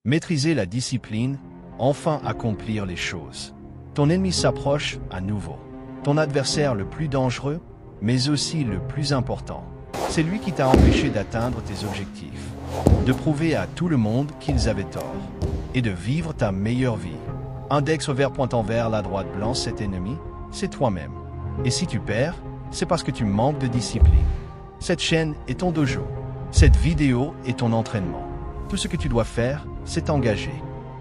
Maîtriser la discipline, enfin accomplir les choses. Ton ennemi s'approche à nouveau. Ton adversaire le plus dangereux, mais aussi le plus important. C'est lui qui t'a empêché d'atteindre tes objectifs, de prouver à tout le monde qu'ils avaient tort, et de vivre ta meilleure vie. Index vert pointant vers la droite blanche, cet ennemi, c'est toi-même. Et si tu perds, c'est parce que tu manques de discipline. Cette chaîne est ton dojo. Cette vidéo est ton entraînement. Tout ce que tu dois faire, c'est t'engager.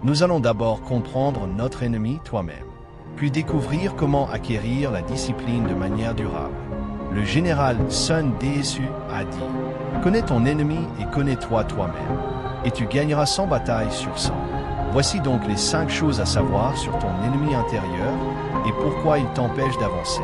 Nous allons d'abord comprendre notre ennemi, toi-même, puis découvrir comment acquérir la discipline de manière durable. Le général Sun Tzu a dit « Connais ton ennemi et connais-toi toi-même, et tu gagneras 100 batailles sur 100. » Voici donc les 5 choses à savoir sur ton ennemi intérieur et pourquoi il t'empêche d'avancer.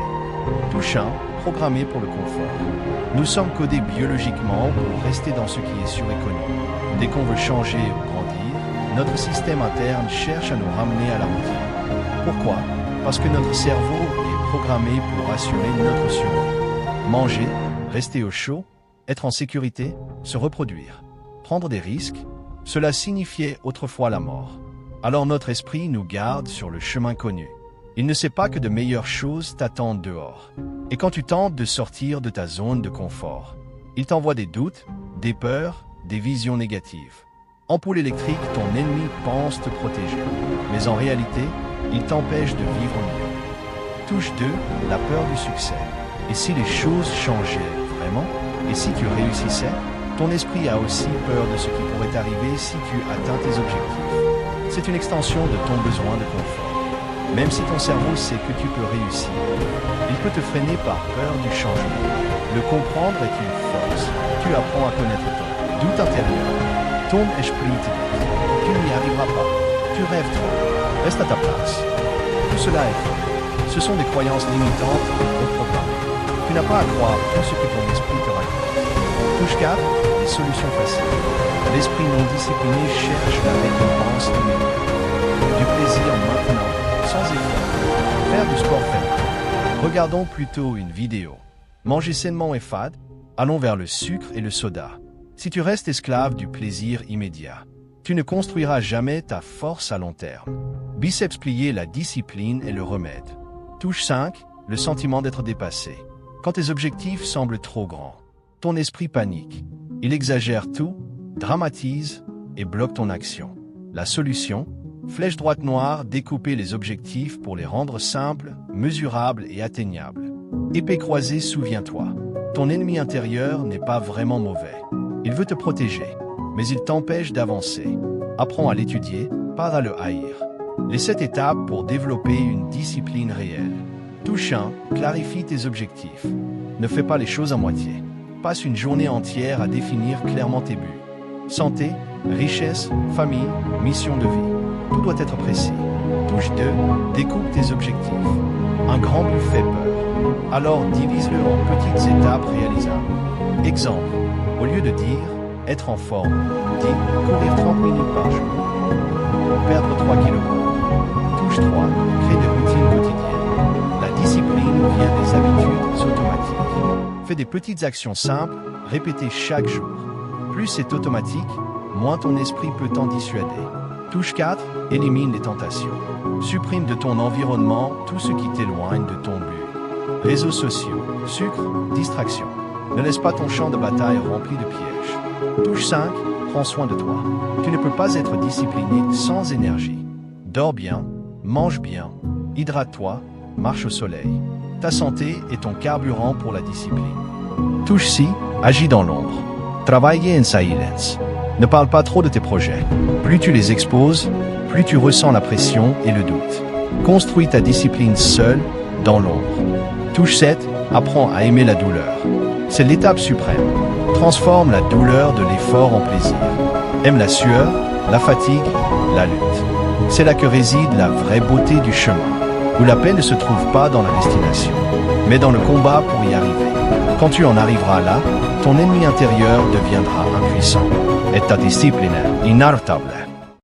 Touche 1, programmé pour le confort. Nous sommes codés biologiquement pour rester dans ce qui est sûr et connu. Dès qu'on veut changer ou grandir, notre système interne cherche à nous ramener à la routine. Pourquoi? Parce que notre cerveau est programmé pour assurer notre survie. Manger, rester au chaud, être en sécurité, se reproduire. Prendre des risques, cela signifiait autrefois la mort. Alors notre esprit nous garde sur le chemin connu. Il ne sait pas que de meilleures choses t'attendent dehors. Et quand tu tentes de sortir de ta zone de confort, il t'envoie des doutes, des peurs, des visions négatives. Ampoule électrique, ton ennemi pense te protéger. Mais en réalité, il t'empêche de vivre mieux. Touche 2, la peur du succès. Et si les choses changeaient vraiment? Et si tu réussissais? Ton esprit a aussi peur de ce qui pourrait arriver si tu atteins tes objectifs. C'est une extension de ton besoin de confort. Même si ton cerveau sait que tu peux réussir, il peut te freiner par peur du changement. Le comprendre est une force. Tu apprends à connaître ton doute intérieur. Ton esprit te dit « Tu n'y arriveras pas. Tu rêves trop. Reste à ta place. » Tout cela est faux. Ce sont des croyances limitantes et programmées. Tu n'as pas à croire tout ce que ton esprit te raconte. Touche 4, les solutions faciles. L'esprit non discipliné cherche la récompense immédiate. Du plaisir maintenant, sans effort. Faire du sport fait mal. Regardons plutôt une vidéo. Manger sainement est fade. Allons vers le sucre et le soda. Si tu restes esclave du plaisir immédiat, tu ne construiras jamais ta force à long terme. Biceps plié, la discipline est le remède. Touche 5, le sentiment d'être dépassé. Quand tes objectifs semblent trop grands, ton esprit panique. Il exagère tout, dramatise et bloque ton action. La solution? Flèche droite noire, découper les objectifs pour les rendre simples, mesurables et atteignables. Épée croisée, souviens-toi. Ton ennemi intérieur n'est pas vraiment mauvais. Il veut te protéger, mais il t'empêche d'avancer. Apprends à l'étudier, pas à le haïr. Les 7 étapes pour développer une discipline réelle. Touche 1, clarifie tes objectifs. Ne fais pas les choses à moitié. Passe une journée entière à définir clairement tes buts. Santé, richesse, famille, mission de vie. Tout doit être précis. Touche 2, découpe tes objectifs. Un grand but fait peur. Alors divise-le en petites étapes réalisables. Exemple, au lieu de dire « être en forme », dis « courir 30 minutes par jour ». Perdre 3 kg. Touche 3, crée des routines quotidiennes. La discipline vient des habitudes automatiques. Fais des petites actions simples, répétées chaque jour. Plus c'est automatique, moins ton esprit peut t'en dissuader. Touche 4, élimine les tentations. Supprime de ton environnement tout ce qui t'éloigne de ton but. Réseaux sociaux, sucre, distraction. Ne laisse pas ton champ de bataille rempli de pièges. Touche 5, prends soin de toi. Tu ne peux pas être discipliné sans énergie. Dors bien, mange bien, hydrate-toi, marche au soleil. Ta santé est ton carburant pour la discipline. Touche 6, agis dans l'ombre. Travaille en silence. Ne parle pas trop de tes projets. Plus tu les exposes, plus tu ressens la pression et le doute. Construis ta discipline seule, dans l'ombre. Touche 7, apprends à aimer la douleur. C'est l'étape suprême. Transforme la douleur de l'effort en plaisir. Aime la sueur, la fatigue, la lutte. C'est là que réside la vraie beauté du chemin, où la paix ne se trouve pas dans la destination, mais dans le combat pour y arriver. Quand tu en arriveras là, ton ennemi intérieur deviendra impuissant. Et ta discipline inarrêtable.